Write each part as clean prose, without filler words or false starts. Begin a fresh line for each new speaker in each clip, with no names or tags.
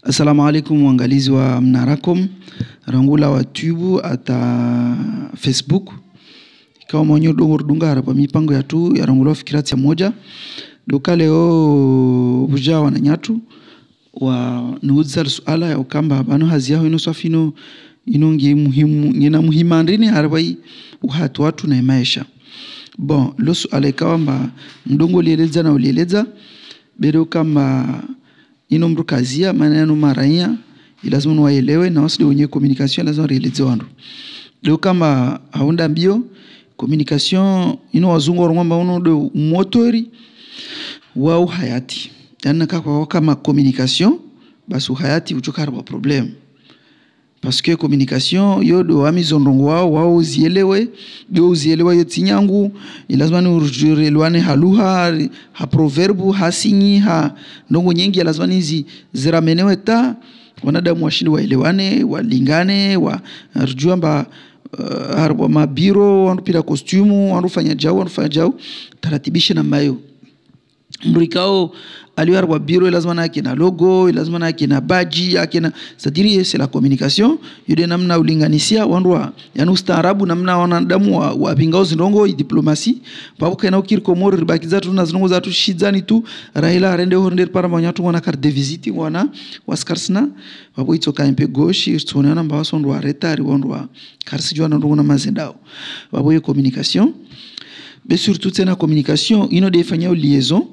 Assalamu alaikum waangalizi wa Mnarakom, rangula wa tubu ata Facebook. Ikawa mwenye dunga hapa mipango ya tu ya rangula fikirati ya moja. Doka leo buja wananyatu wa nuudza suala ya ukamba bano hazi yao inosafino inongi muhimu ngina muhimandrini harbai uhatu watu na maisha. Bon, lo suala ikawa mba mdongo lieleza na ulieleza bedo kamba inomru kazia maneno maranya lazima waelewe na wasidi wenye communication lazima realize wandu. Leo kama haunda mbio communication ino wazungu ngomba uno do motori wa hayati. Yani kama communication basi hayati uchokarwa problem. Parce que communication yodo amizondongo wao uzielewe yotinyangu lazima urelwane haluha ha proverbu hasinyi ha ndongo nyingi lazima nizi ziramenewe ta wanadamu washindi waelewane walingane wa rujua mba harbo mabiro wanupira kostumu wanufanya jau taratibishe na mayo mbrikao aliwar wa biro lazima na kina logo lazima na kina baji akina sadiri c'est la communication yode namna ulinganisia wandwa yani ustaarabu namna wanadamu wa pingao zindongo diplomasi papo kana ukirko mor ribakiza tu na zindongo za tu shizani tu raila rende hornder para manyatu wana carte de visite wana waskarsna papo itoka mpe gauche tsonana mba wasondwa retari wandwa karsi jwana ndongo na mazendao papo yo communication mais surtout c'est la communication ino defanya liaison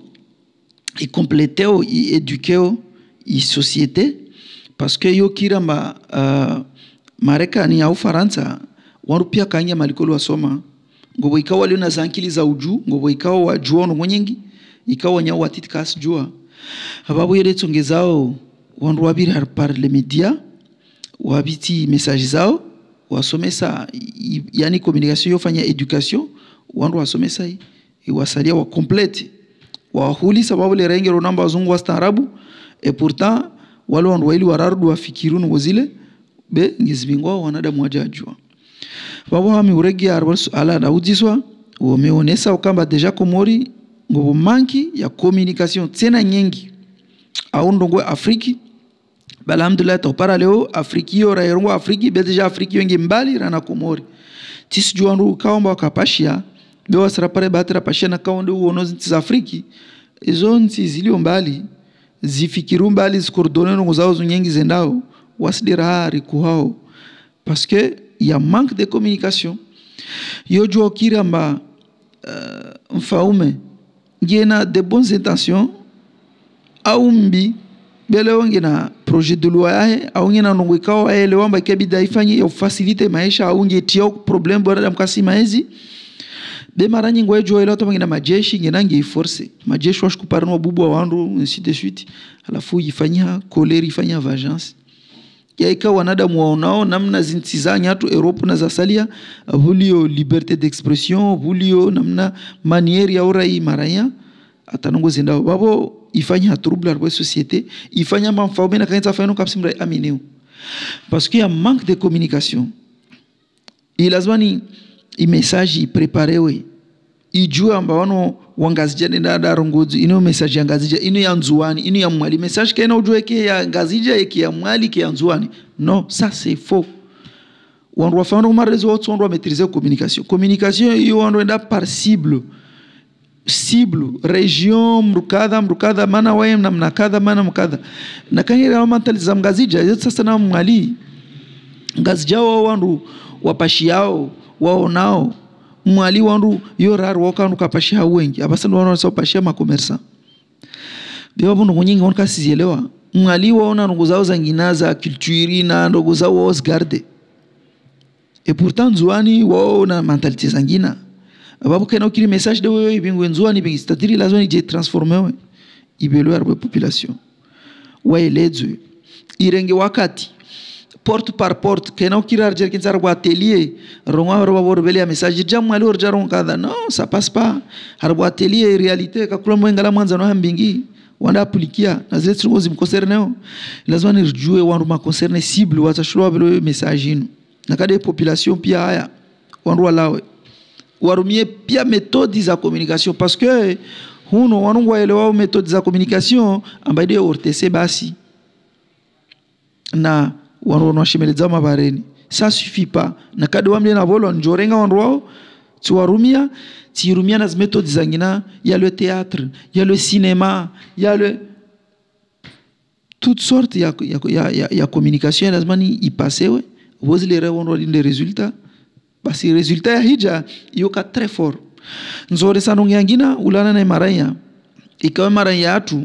et compléter et éduquer et société parce que yo kiramba Marekani au Faransa warupia kanya malikolo wasoma ngobo ikawa leo na zankili za uju ngobo ikawa wajuono mwenyengi ikawa nya watitkas jua ababu yele tsongezao wandu wabiri par les médias wabiti message zao wasomesa yani communication yofanya education wandu wasomesa wasalia wa complete wahuli sababu le rengero namba wazungu wastaarabu et pourtant wale wanduwaili warardu wafikirunu wazile be ngizibingwa wanadamu wajajua babu hami uregi arbasu ala na udiswa wameonesa ukamba deja komori ngobo manki ya communication tena nyingi au ndongo Afriki bala alhamdulillah topara leo Afriki yo rairongo Afriki be deja Afriki wengi mbali rana komori tisijua ndu kaomba wakapashia bewa sarapare batera pashia na kaonde uonozi nti za Afriki izo nti zilio mbali zifikiru mbali zikordone nungu zao zunyengi zendao wasidira hari kuhao parce que ya manque de communication yo juo kiramba mfaume ngena de bonnes intentions au mbi bele wangena projet de loi yahe au ngena nungu ikawa ele wamba kebida ifanyi ya facilite maisha au ngetio problem bora mkasi maezi be maranyi ngwe jo ela to mangina majeshi ngenange force majeshi washikuparana wabubu wa wandu ainsi de suite alafu yifanya koleri yifanya vengeance yaika wanadamu waonao namna zintizanya tu Europe na zasalia vulio liberté d'expression vulio namna manière ya urai maranya atanongo zendao babo ifanya trouble la société ifanya mamfaume na kanza fano kapsimra amineu parce qu'il y a manque de communication il lazima message preparewe ijua amba wano wangazija nenda rongozi ino message yangazija ino ya nzuani ino ya mwali message kaina ujue ke ya ngazija eki ya mwali ke ya nzuani non ça c'est faux wandu wafano marezo watu wandu maîtriser communication iyo wandu enda par cible region mrukadha mana wae na mnakadha mana mkadha na kanyera mentaliza ngazija yote sasa na mwali ngazija wandu wapashiao wao nao mwali wandu yorar waka nukapashia wengi abasa ndo wanasa pashia makomersa biwa bundu nyingi wanka sizielewa mwali waona ndugu zao za nginaza culture na ndugu zao wasgarde et pourtant nzuani wao na mentalite zangina ababu kana ukiri message de wewe ibingwe nzuani bingi statiri lazima je transformer ibelo ya population waelezwe irenge wakati porte par porte kena ukira arjer kinsar kwa atelier ronga roba borbeli message jamu ali orjaron kada non ça passe pas harbo atelier réalité kakula mwengala mwanza no hambingi wanda aplikia na zile tsungo zimconcerneo lazima nirjue wandu ma concerne cible watashulwa belo message ino na kade population pia haya wandu walawe warumie pia méthode za communication parce que huno wanungwa elewa méthode za communication ambaide ortese basi na wano shimeleza mabareni ça suffit pas na kadi wamle na volo njorenga wanro tuwarumia tirumia na méthodes zangina il y a le théâtre il y a le cinéma il y a le toutes sortes il y a communication lazima ni ipasewe wozi les wanro les résultats parce que résultat ya hija yoka très fort nzore sana ngiyangina ulana na maraya ikawa maraya atu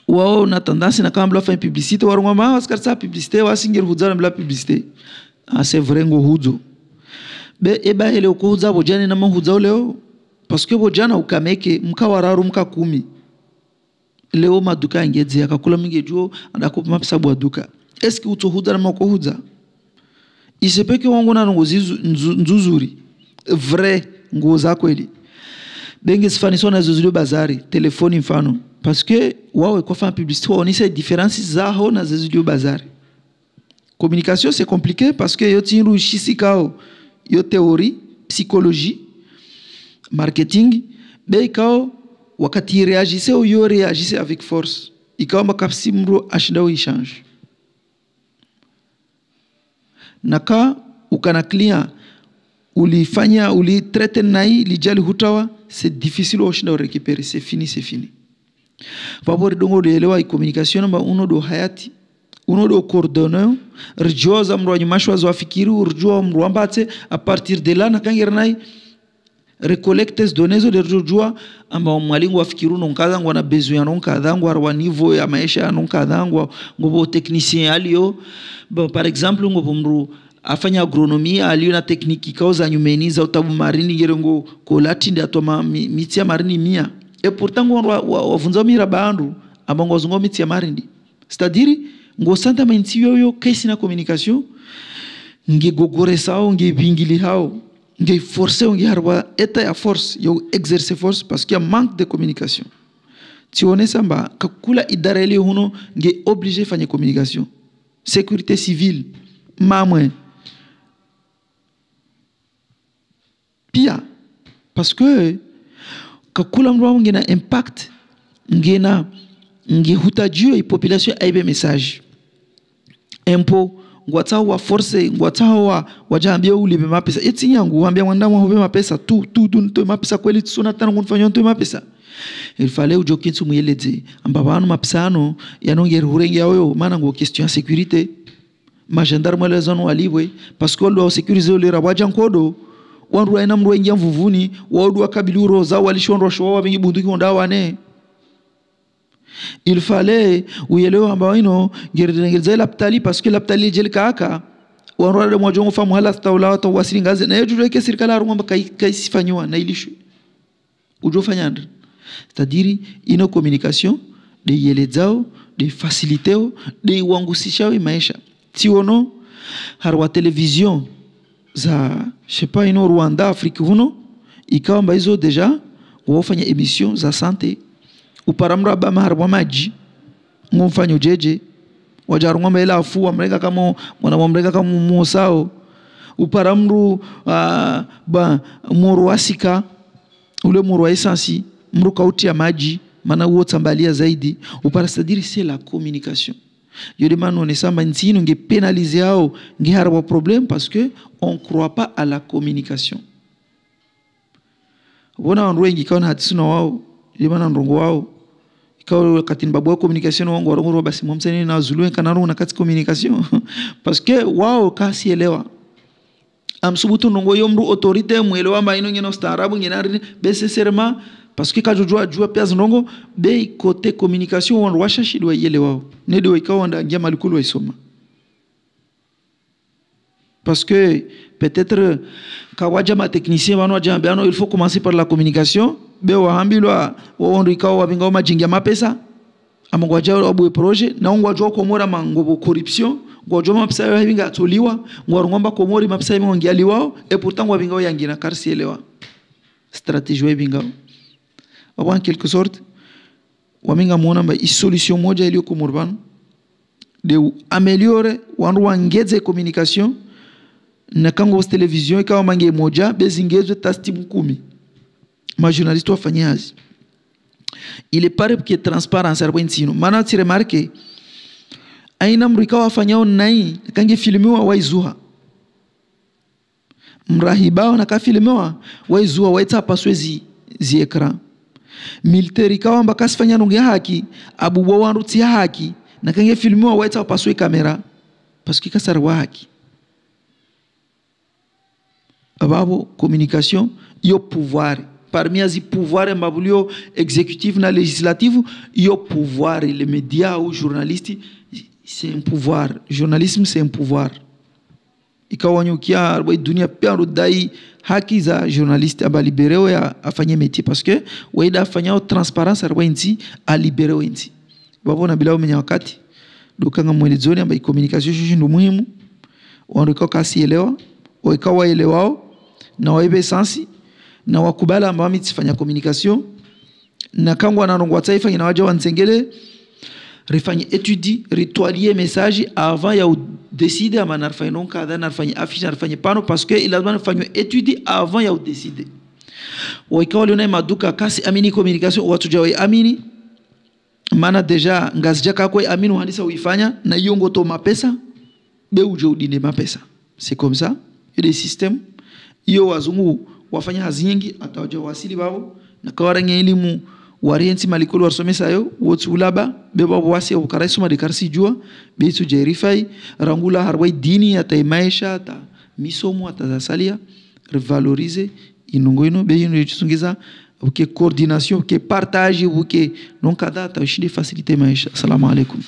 wao na tendance na kama faire publicité warunga ma waskarsa publicité wasingir huzana bla publicité ah c'est vrai ngo huzo be eba ele ko huza bojani na mahuza leo parce que bojana ukameke mkawararu mkakumi leo maduka ngeze akakula mingejuo andako mapesa bwa duka est-ce que utohuza na makohuza isepeke wangu na ngozi nzuzuri vrai ngoza kweli benge sifaniswa na zuzuri bazari telefoni mfano parce que wao kwa faire publicité on essaie différences zaho na zuzuri bazari communication c'est compliqué parce que yo tinru shisikao yo théorie psychologie marketing be kao wakati réagissez ou yo réagissez avec force ikawa makapsimro ashinda échange naka ukana client ulifanya ulitraite nai lijali hutawa c'est difficile oshinda récupérer c'est fini vapori dongo elewa communication namba uno do hayati uno do coordonner rjoza mro nyumashwa zo afikiri urjua mro ambate à partir de là nakangernai recollectes données de rjua amba mwalingo afikiru nonkaza ngwa besoin nonkaza ngwa wa niveau ya maisha nonkaza ngwa ngobo technicien alio bon par exemple ngobo mro afanya agronomie alio na technique kauza nyumeniza utabu marini gerengo ko latinde atoma mitia marini mia et pourtant wavunza mira bandu abango zungo mitia marindi c'est-à-dire ngo santa menti yoyo kesi na communication nge gogore sao nge bingili hao nge forcer nge harwa eta ya force yo exercer force parce qu'il y a manque de communication ti one samba kakula idareli huno nge obligé fanya communication sécurité civile mamwe pia parce que kakula mwa ngena impact ngena nge hutajio i population aibe message empo ngwata wa force ngwata wa wajambia ulibe mapesa eti yangu wambia mwanda mwa mapesa tu nto mapesa kweli tsuna tana kunfanya nto mapesa il fallait ujokinsu muyeleze ambabanu mapesano yanongera hurengi yawo mana ngo question sécurité ma gendarme les zones walibwe parce que lo sécuriser le rabaja nkodo wandu aina mru wengi mvuvuni wadu akabiliro za walishondro shwa wa bingi bunduki ondawane il fallait uyelewa ambao ino ngerengeza laptali parce que laptali jeli kaka wanrode mwajongo famu hala tawla to wasiringaze na yetu ke serikali arungomba kai sifanywa na ilishwe ujofanya ndri c'est-à-dire ino communication de yelezao de faciliteo de wangusishao maisha tiono harwa television za je sais pas ino Rwanda Afrique huno ikawa mbaizo deja wafanya émission za santé uparamra ba maharwa maji ngomfanyo jeje wajarungwa mbele afu amrega kama mwana mwamrega kama musao uparamru ba murwasika ule murwa essence mru kauti ya maji mana uota mbalia zaidi upara c'est-à-dire c'est la communication yode mano ne samba ntino nge pénaliser hao nge harwa problème parce que on croit pas à la communication bona wandu wengi kaona hatisuna wao yemana ndongo wao ikawa katin babu communication wangu warongo basi momseni na zulu kanaro na kati communication parce que wao kasi elewa amsubutu ndongo yomru autorité mwelewa maino ngeno starabu ngenari nécessairement parce que kajujua jua pia ndongo be côté communication wandu washashidwa yelewa ne do ikawa nda ngema likulu isoma parce que peut-être kawaja ma technicien wano jambiano il faut commencer par la communication be wahambilwa waondo ikawa wabinga majingia mapesa amangwaja obwe projet na ngwajwa komora mangobo corruption ngwajwa mapesa yabinga toliwa ngwarungomba komori mapesa yabinga et pourtant wabinga yangina karsielewa stratégie yabinga en quelque sorte waminga muona ba solution moja iliyo komorban de améliorer wandu wangeze communication na kango television ikawa mange moja bezingezwe tasti 10 ma journaliste wafanyazi il est pareil que transparence arwentino mana tu remarques aina mrikawa afanyao nai kange filmiwa waizuha mrahibao na kafilmiwa waizuha waita paswezi zi ekran militeri kawa mbaka sifanya nunge haki abubuwa waruti haki na kange filmiwa waita paswe kamera paski kasar wa haki ababo communication yo pouvoir parmi as pouvoir mbabulio exécutif na législatif yo pouvoir les médias ou journalistes c'est un pouvoir journalisme c'est un pouvoir ikawanyukia dunia pia rudai haki za journaliste aba libérer ya afanye métier parce que waida afanya transparence arwa inti a libérer inti babo na bila umenya wakati dukanga mwelezoni amba communication shindu muhimu wanriko kasi elewa wakawa elewao na waibe sansi na wakubala ambao mitifanya communication na kangwa na nongwa taifa inawaje wansengele refanye étude ritualier message avant ya décider ama narfanye non kada narfanye affiche narfanye pano parce que il a besoin de faire étude avant ya décider wakawa leo na maduka kasi amini communication watu jawe amini maana deja ngazija kako amini uhandisa uifanya na yongo to mapesa be uje udine mapesa c'est comme ça il y a des systèmes iyo wazungu wafanya hazi nyingi atawaja wasili babo na kawarange elimu warienti malikolo warsomesa yo wotu ulaba beba wasi ukaraisu madekarsi jua bitu jerifai rangula harwai dini ataimaisha ata misomo atazasalia revaloriser inongoino be yino yitungiza uke coordination uke partage uke non kada ta ushide faciliter maisha. Assalamu alaikum.